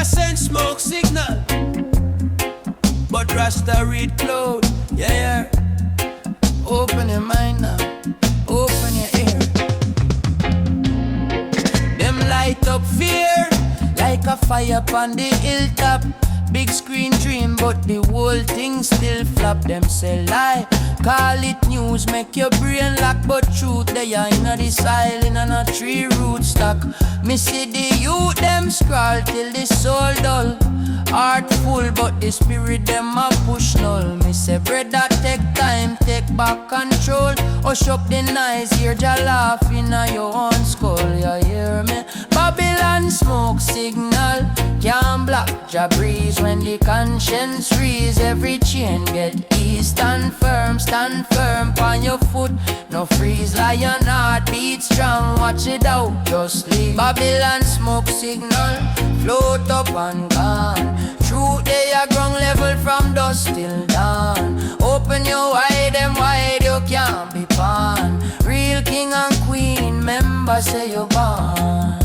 I send smoke signal, but Rasta read cloud. Yeah, yeah. Open your mind now, open your ear. Them light up fear like a fire upon the hilltop. Big screen dream, but the whole thing still flop. Them say lie, call it news, make your brain lock. But truth, they are in the soil, in a tree root stock. Me see the youth, them scroll till the soul dull. Heart full, but the spirit, them a push null. Me say brother, take time, take back control. Hush up the noise, hear ya laugh in your own skull. You hear me? Babylon smoke signal can't block ya breeze. When the conscience freeze, every chain get eased. Stand firm on your foot. No freeze, lion heart beat strong. Watch it out, just leave. Babylon smoke signal, float up and gone. Truth they are ground level from dusk till dawn. Open your wide and wide, you can't be pawn. Real king and queen, member say you're born.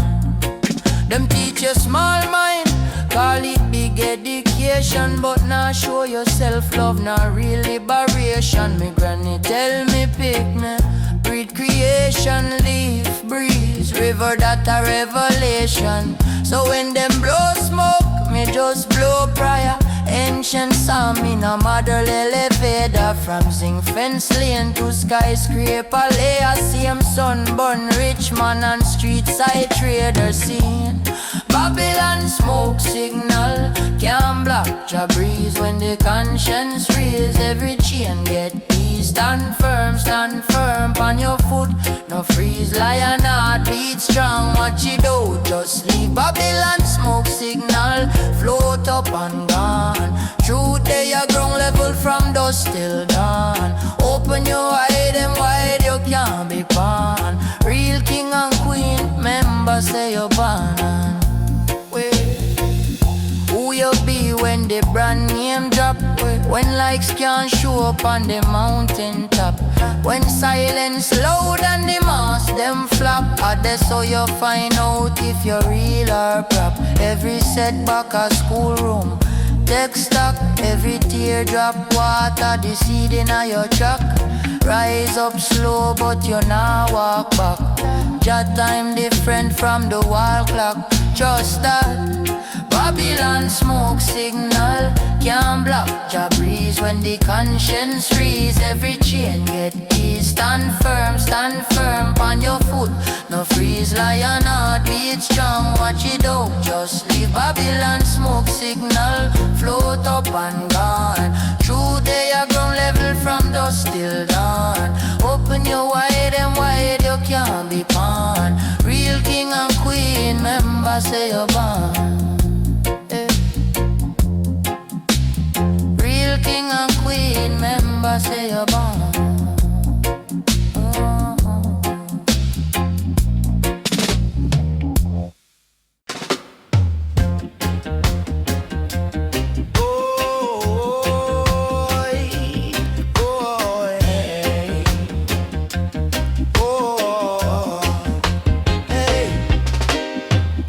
Them teach you small mind, call it big education, but now show yourself love, not real liberation. Me granny tell me pick me, breed creation, leaf, breeze, river that a revelation. So when them blow smoke, me just blow prayer. Ancient psalm in a model elevator. From zinc fence lane to skyscraper layer. Same sunburn, rich man and street side trader scene. Babylon smoke signal can't block ya breeze. When the conscience raise, every chain get eased. Stand firm on your foot. No freeze, lion heart beat strong. What you do, just leave. Babylon smoke signal, float up and gone. Truth they are ground level from dusk till dawn. Open your wide and wide, you can't be pawn. Real king and queen, member say you're born. Who you be when the brand name drop? When likes can't show up on the mountain top. When silence loud and the mass them flop. That's how you find out if you're real or prop. Every setback a schoolroom, take stock. Every teardrop water the seed in your truck. Rise up slow but you now walk back. Your time different from the wall clock. Trust that. Babylon smoke signal can't block ya breeze. When the conscience freeze, every chain get eased. Stand firm on your foot. No freeze, lion heart beat strong. What you do, just leave. Babylon smoke signal, float up and gone. True they are ground level from dusk till dawn. Open your wide and wide, you can't be pawn. Real king and queen, member say you're born. King and queen, member say you're born.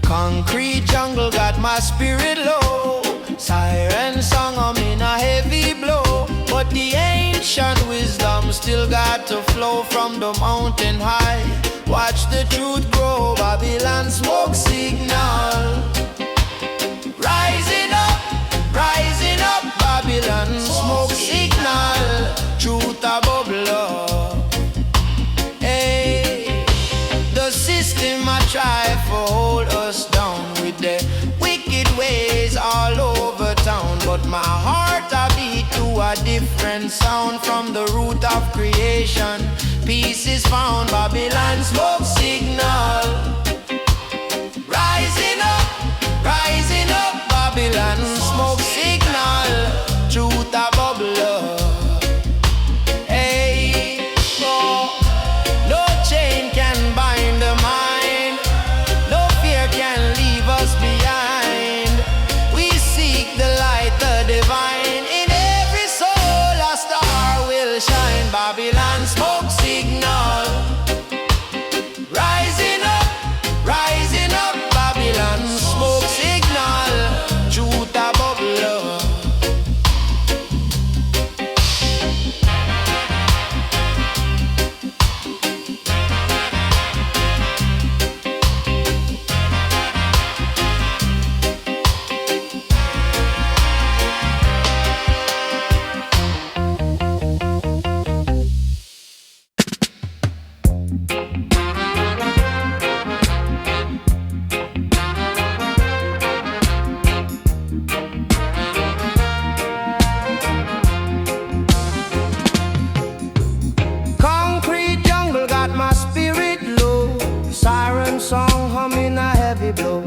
Concrete jungle got my spirit low. Siren song, I'm in a heavy blow. But the ancient wisdom still got to flow from the mountain high. Watch the truth grow, Babylon smoke signal. Rising up, Babylon smoke signal. Truth a bubble up. Hey, the system a try for hold us down with their wicked ways all over town. But my heart a beat to a different sound. From the root of creation, peace is found. Babylon smoke signal. Rising up, Babylon smoke signal. Truth a bubble up. Hey, oh, no chain can bind the mind. No fear can leave us behind. We seek the light, the divine. In every soul a star will shine. Babylon smoke signal. Rising up, heavy blow.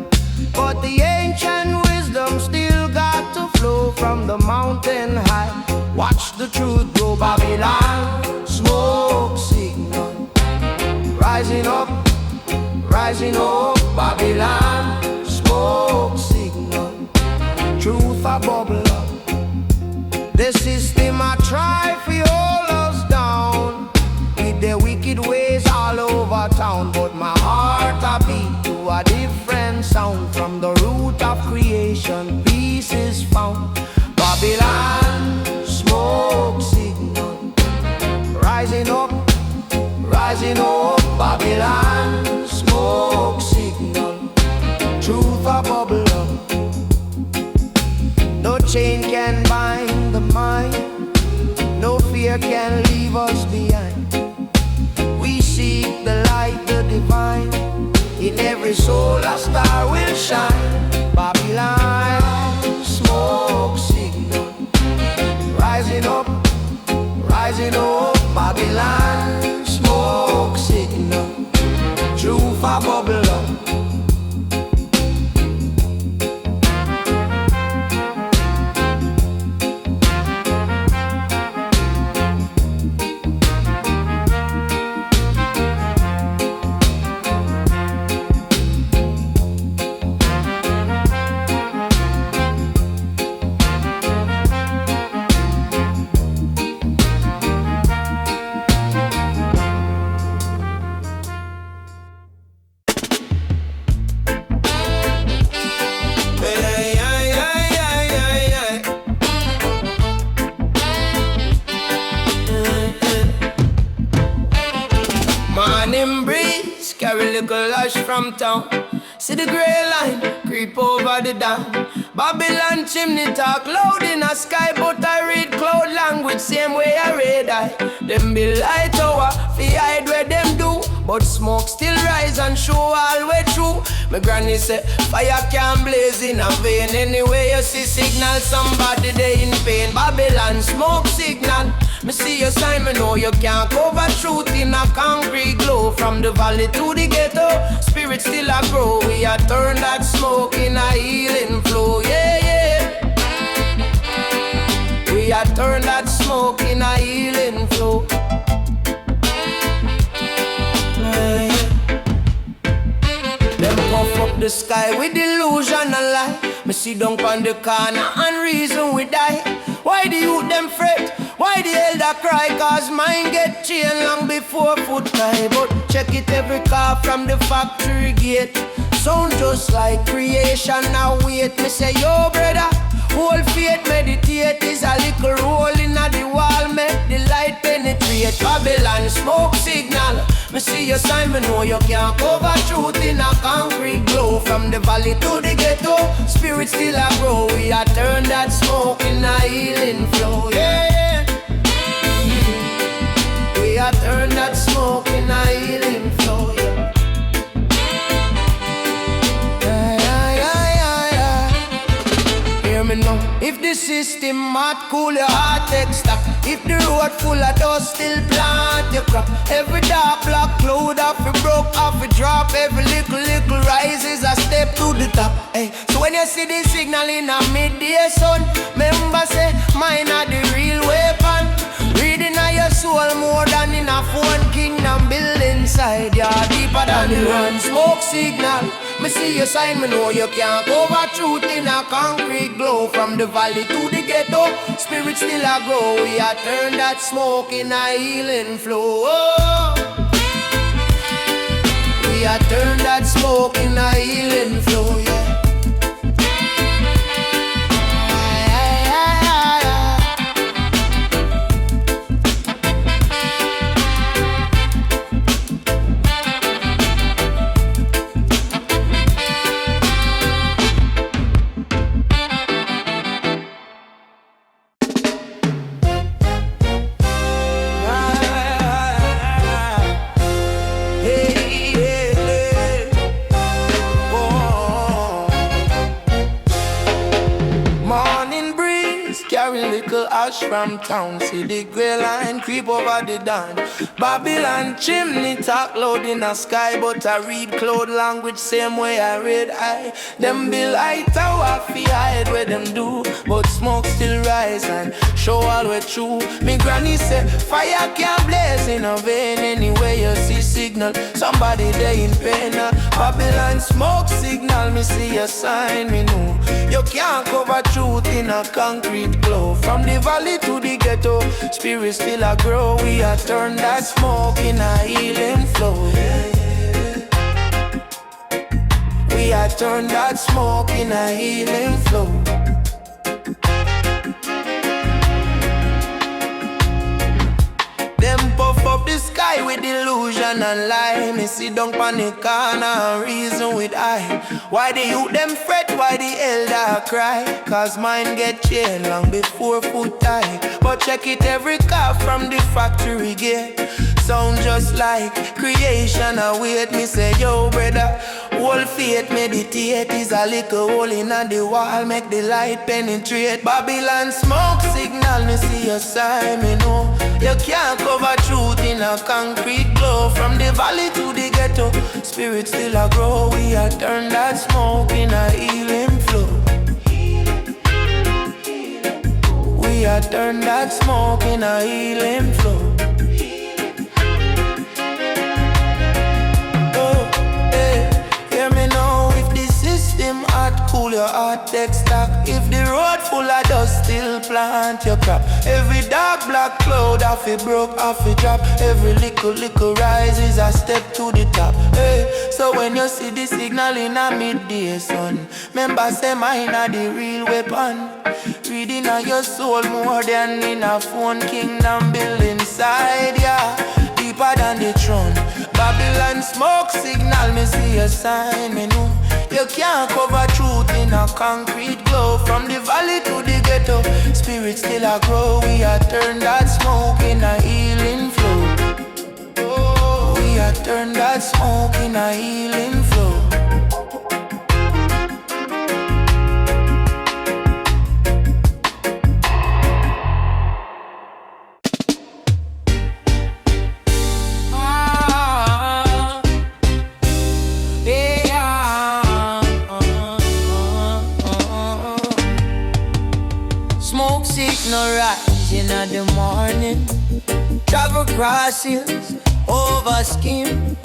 But the ancient wisdom still got to flow from the mountain high. Watch the truth grow. Babylon, smoke signal. Rising up, Babylon, smoke signal. Truth a bubble up. The system a try for hold us down with their wicked ways all over town. But my heart a beat to a different sound. From the root of creation, peace is found. Babylon, smoke signal. Rising up, Babylon, smoke signal. Truth a bubble up. No chain can bind the mind. No fear can leave us behind. We seek the light, the divine. In every soul a star will shine. Babylon, smoke signal. Rising up, Babylon, smoke signal. Truth a bubble up. From town, see the grey line creep over the dam. Babylon chimney talk loud in the sky, but I read cloud language same way I read I. Them build light tower, fi hide where them do, but smoke still rise and show all way through. My granny say fire can blaze in a vein. Anyway you see signal, somebody they in pain. Babylon smoke signal. Me see your sign, me know you can't cover truth in a concrete glow. From the valley to the ghetto, spirit still a grow. We a turn that smoke in a healing flow, yeah, yeah. We a turn that smoke in a healing flow. Them puff up the sky with illusion and lie. Me see down on the corner and reason we die. Why the youth them fret? Why the elder cry? Cause mine get chained long before foot tie. But check it every car from the factory gate. Sound just like creation. Now wait, me say yo brother, hold faith, meditate. Is a little roll in the wall, make the light penetrate. Babylon smoke signal. Me see your sign, me know you can't cover truth in a concrete glow. From the valley to the ghetto, spirit still a grow. We a turn that smoke in a healing flow, yeah. We a turn that smoke in a healing flow, yeah. Hear me now. If the system might cool your heart, take stock. If the road full of dust, still plant your crop. Every dark black cloud off it broke, off it drop. Every little rise is a step to the top. Hey, so when you see the signal in a midday sun, remember say mine are the real weapon. Reading on your soul more than in a phone. Kingdom build inside ya, deeper than the run. Smoke signal. Me see your sign, me know you can't cover truth in a concrete glow. From the valley to the ghetto, spirit still a grow. We a turn that smoke in a healing flow, oh. We a turn that smoke in a healing flow, yeah. Oh ash from town. See the grey line creep over the dawn. Babylon chimney talk loud in the sky, but I read cloud language same way I read I. Them build high tower fi hide where them do, but smoke still rise and show all way true. Me granny say fire can't blaze in a vein. Anywhere you see signal, somebody there in pain. Babylon smoke signal, me see a sign, me know. You can't cover truth in a concrete glow. From the valley to the ghetto, spirit still a grow. We a turn that smoke in a healing flow. We a turn that smoke in a healing flow. Them puff up the sky with illusion and lie. Me sit down pon the corner and reason with I. Why the youth them fret, why the elder cry? Cause mine get chained long before foot tie. But check it every car from the factory gate. Sound just like creation await. Me say yo brother, hold faith, meditate. Is a little hole in the wall, make the light penetrate. Babylon smoke signal, me see a sign, me know. You can't cover truth in a concrete glow. From the valley to the ghetto, spirit still a grow. We a turn that smoke in a healing flow. We a turn that smoke in a healing flow. Cool your heart, take stock. If the road full of dust, still plant your crop. Every dark black cloud, half it broke, half it drop. Every little rise is a step to the top. Hey, so when you see the signal in a midday sun, remember say mine are the real weapon. Reading on your soul more than in a phone. Kingdom built inside, yeah, deeper than the throne. Babylon smoke signal, me see a sign, me know. You can't cover truth in a concrete glow. From the valley to the ghetto, spirit still a grow. We a turn that smoke in a healing flow. Oh, we a turn that smoke in a healing flow. No rising in the morning. Travel across hills, over skim.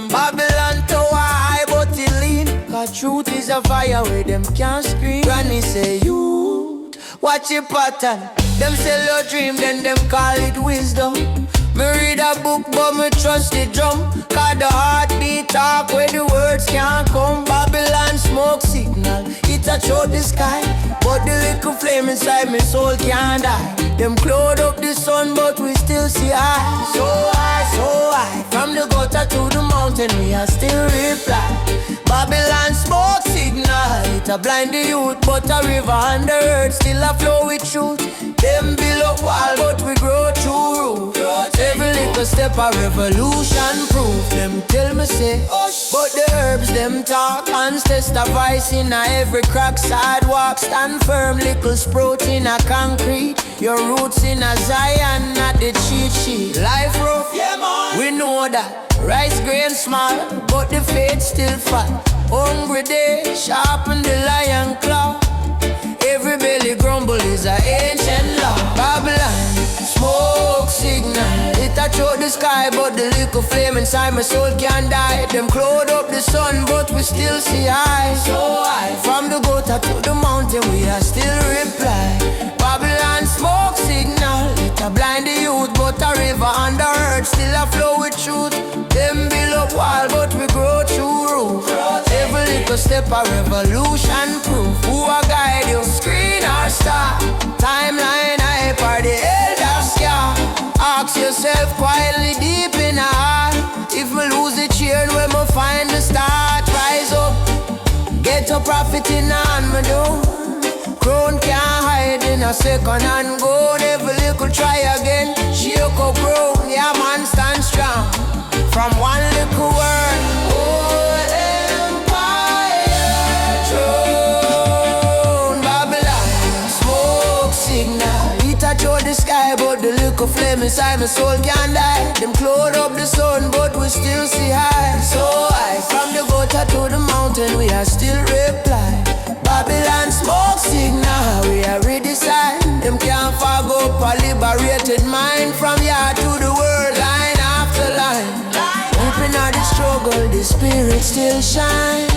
Babylon to high but it lean. Cause truth is a fire where them can't scream. Granny say you, watch your pattern. Them sell your dream, then them call it wisdom. Me read a book but me trust the drum. Cause the heartbeat talk where the words can't come. Babylon smoke signal, it a show the sky. But the little flame inside me soul can't die. Them cloud up the sun but we still see high. So high, so high. From the gutter to the mountain we are still reply. Babylon smoke signal, it a blind the youth. But a river under earth still a flow with truth. Them build up wall but we grow through roof. Every little step a revolution proof. Them tell me say, but the herbs them talk. And test a vice in a every crack sidewalk. Stand firm, little sprout in a concrete. Your roots in a Zion, not the cheat sheet. Life rough, yeah, man. We know that. Rice grain small, but the faith still fat. Hungry day, sharpen the lion claw. Every belly grumble is an ancient law. Babylon, smoke signal. It a through the sky, but the little flame inside my soul can't die. Them cloud up the sun, but we still see high. So high, from the gutter to the mountain, we are still reply. Babylon smoke signal. It a blind the youth, but a river under earth still a flow with truth. Them build up wall, but we grow through roof. Every little step a revolution proof. Who a guide you? Screen or star? Timeline hype or the elders, yeah. Ask yourself quietly deep in the heart. If me lose the chain, where me find the start? Rise up, get a profit in hand, me do. Crown can't hide in a second and go. Every little try again, shake up grow. Yeah man, stand strong. From one little word, whole empire throne. Babylon, smoke signal. little flame inside my soul can't die. Them close up the sun, but we still see high. So high, from the gutter to the mountain, we are still reply. Babylon smoke signal, we are redesigned. Them can't fog up a liberated mind. From yard to the world, line after line. Open out the struggle, the spirit still shine.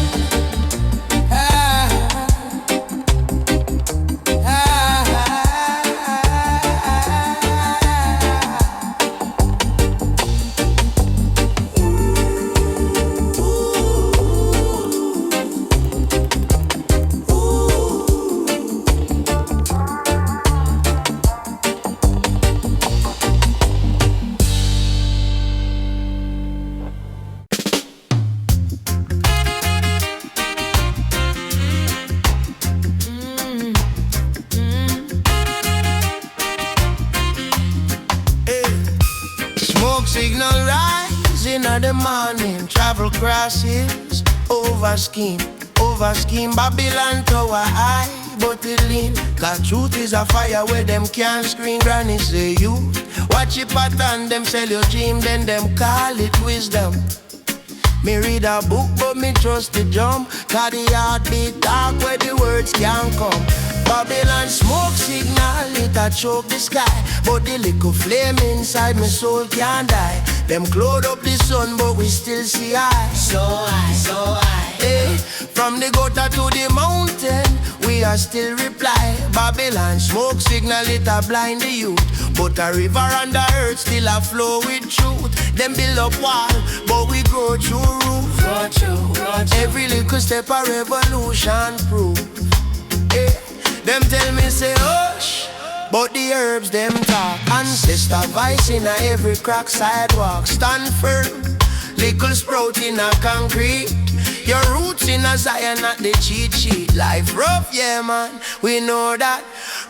Signal rise in the morning, travel cross hills, over scheme, Babylon tower high, but it lean. Cause truth is a fire where them can't screen. Granny say you, watch your pattern, them sell your dream, then them call it wisdom. Me read a book, but me trust the drum. Cause the heartbeat dark where the words can't come. Babylon smoke signal, it a choke the sky. But the little flame inside my soul can't die. Them close up the sun, but we still see high. So high, so high. Hey, from the gutter to the mountain, we are still reply. Babylon smoke signal, it a blind the youth. But a river under earth still a flow with truth. Them build up wall, but we grow through roof. Grow through. Every little step a revolution proof. Hey, them tell me say hush, but the herbs them talk. Ancestor voice in a every crack sidewalk. Stand firm, little sprout in a concrete. Your roots in a Zion, not the cheat sheet. Life rough, yeah man, we know that.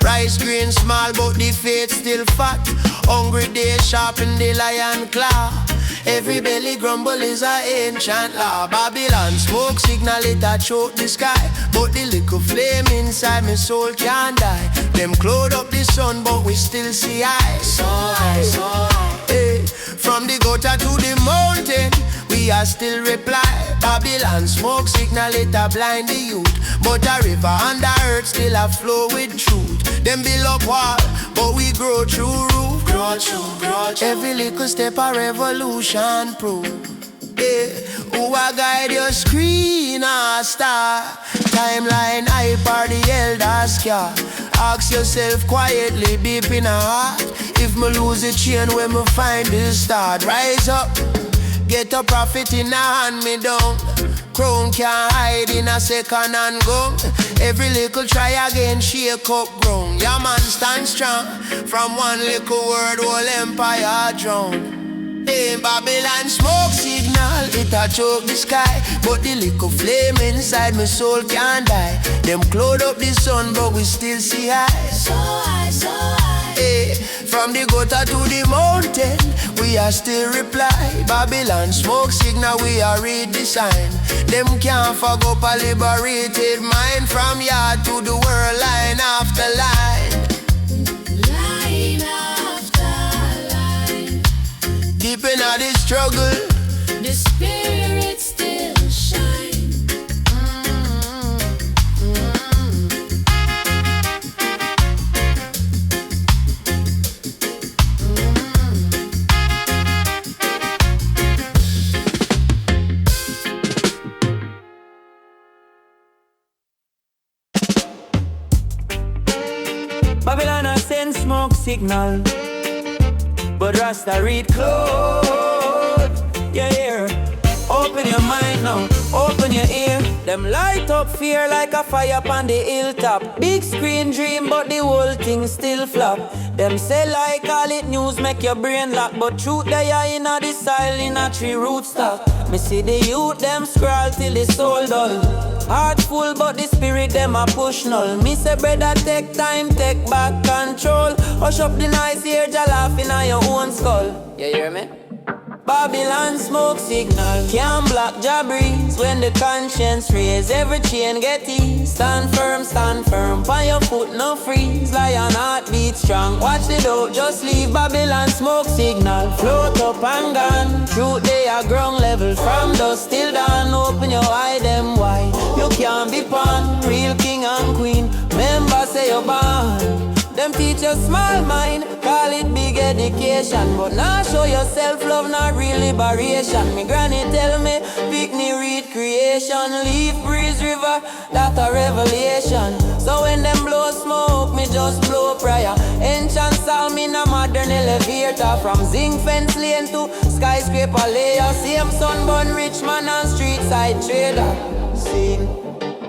Rice grain small, but the faith still fat. Hungry day sharpen the lion claw. Every belly grumble is a ancient law. Babylon smoke signal, it a choke the sky. But the little flame inside my soul can't die. Them close up the sun, but we still see high. So high, so high. Hey, from the gutter to the mountain, we are still reply. Babylon smoke signal, it a blind the youth. But a river under earth still a flow with truth. Them build up wall, but we grow through roof. Grow through. Every little step a revolution proof. Yeah, who a guide your screen or star? Timeline hype or the elders care. Ask yourself quietly deep in a heart. If me lose a chain, where me find the start? Rise up, get a profit in a hand me down. Crown can't hide in a second and go. Every little try again, shake up ground. Yeah man stand strong. From one little word, whole empire drown. In Babylon smoke signal, it a choke the sky. But the little flame inside my soul can't die. Them close up the sun, but we still see high. So high, so high. Hey, from the gutter to the mountain, we are still reply. Babylon smoke signal, we are redesigned. Them can't fuck up a liberated mind. From yard to the world, line after line. Line after line. Deep in all the struggle, the spirit still shine. Babylon a send smoke signal, but Rasta read close. Yeah, yeah. Open your mind now, open your ear. Them light up fear like a fire upon the hilltop. Big screen dream, but the whole thing still flop. Them say like all it news make your brain lock, but truth they are in a the soil in a tree root stock. Me see the youth them scroll till the soul dull. Heart full but the spirit them a push null. Me say brother take time, take back control. Hush up the noise here, ja laugh in your own skull. You hear me? Babylon smoke signal can't block your breeze. When the conscience raise, every chain get eased. Stand firm, on your foot no freeze. Lion heart beat strong, watch the dope just leave. Babylon smoke signal, float up and gone. Truth they are ground level, from dusk till dawn. Open your eye them wide, you can't be pawn. Real king and queen, member say you're born. Them teach you small mind, call it big education. But now show yourself love, not real liberation. Me granny tell me, pick me read creation. Leaf breeze river, that a revelation. So when them blow smoke, me just blow prayer. Ancient psalm in a modern elevator. From zinc fence lane to skyscraper layer. Same sunburn rich man and street side trader. Sing.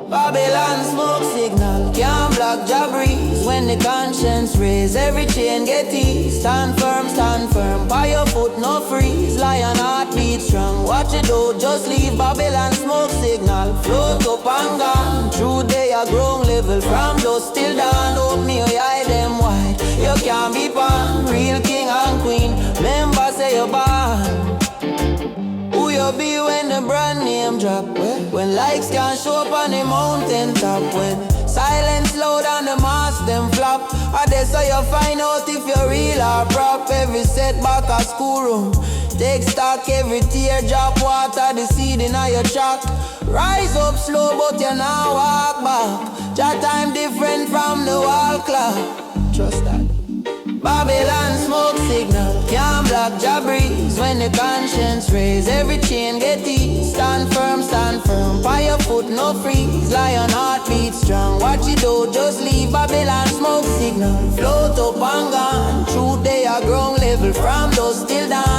Babylon smoke signal can't block your breeze. When the conscience raise, every chain get eased. Stand firm, by your foot no freeze. Lion heart beat strong, watch it do, just leave. Babylon smoke signal, float up and gone. True day a ground level, from dusk till dawn. Open your eye them wide, you can't be born. Real king and queen, member say you're born. Who you be when the brand name drop? When likes can't show up on the mountain top. When silence loud and the mask them flop. I that's how you find out if you're real or prop. Every setback a schoolroom, take stock, every tear drop. Water the seed in your track. Rise up slow but you now walk back. Your time different from the wall clock. Trust that. Babylon smoke signal can't block your breeze. When the conscience raise, every chain get eased. Stand firm, by your foot no freeze. Lion heart beat strong, watch it do, just leave. Babylon smoke signal, float up and gone. True day a ground level, from dusk till dawn.